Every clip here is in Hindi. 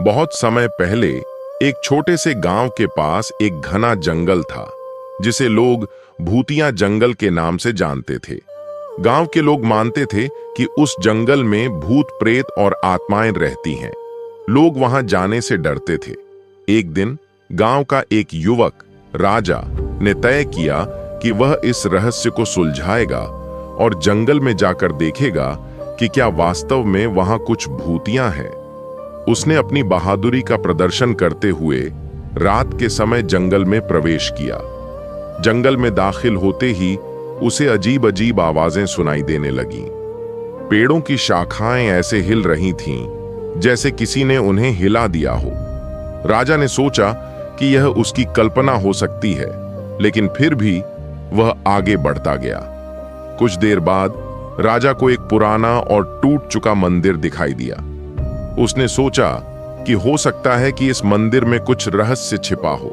बहुत समय पहले एक छोटे से गांव के पास एक घना जंगल था जिसे लोग भूतिया जंगल के नाम से जानते थे। गांव के लोग मानते थे कि उस जंगल में भूत प्रेत और आत्माएं रहती हैं। लोग वहां जाने से डरते थे। एक दिन गांव का एक युवक राजा ने तय किया कि वह इस रहस्य को सुलझाएगा और जंगल में जाकर देखेगा कि क्या वास्तव में वहां कुछ भूतियां हैं। उसने अपनी बहादुरी का प्रदर्शन करते हुए रात के समय जंगल में प्रवेश किया। जंगल में दाखिल होते ही उसे अजीब अजीब आवाजें सुनाई देने लगीं। पेड़ों की शाखाएं ऐसे हिल रही थीं जैसे किसी ने उन्हें हिला दिया हो। राजा ने सोचा कि यह उसकी कल्पना हो सकती है, लेकिन फिर भी वह आगे बढ़ता गया। कुछ देर बाद राजा को एक पुराना और टूट चुका मंदिर दिखाई दिया। उसने सोचा कि हो सकता है कि इस मंदिर में कुछ रहस्य छिपा हो।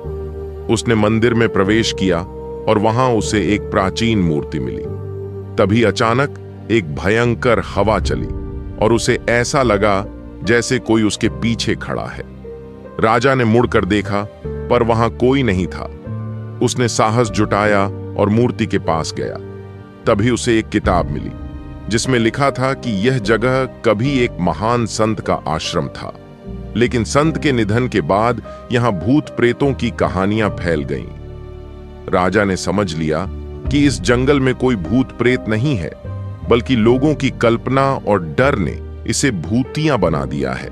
उसने मंदिर में प्रवेश किया और वहां उसे एक प्राचीन मूर्ति मिली। तभी अचानक एक भयंकर हवा चली और उसे ऐसा लगा जैसे कोई उसके पीछे खड़ा है। राजा ने मुड़कर देखा, पर वहां कोई नहीं था। उसने साहस जुटाया और मूर्ति के पास गया। तभी उसे एक किताब मिली जिसमें लिखा था कि यह जगह कभी एक महान संत का आश्रम था, लेकिन संत के निधन के बाद यहां भूत प्रेतों की कहानियां फैल गईं। राजा ने समझ लिया कि इस जंगल में कोई भूत प्रेत नहीं है, बल्कि लोगों की कल्पना और डर ने इसे भूतिया बना दिया है।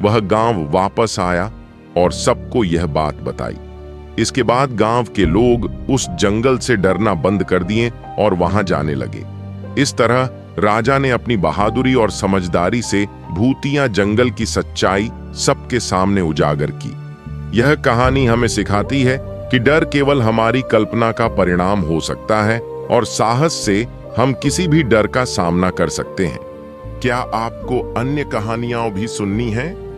वह गांव वापस आया और सबको यह बात बताई। इसके बाद गांव के लोग उस जंगल से डरना बंद कर दिए और वहां जाने लगे। इस तरह राजा ने अपनी बहादुरी और समझदारी से भूतिया जंगल की सच्चाई सबके सामने उजागर की। यह कहानी हमें सिखाती है कि डर केवल हमारी कल्पना का परिणाम हो सकता है और साहस से हम किसी भी डर का सामना कर सकते हैं। क्या आपको अन्य कहानियां भी सुननी हैं?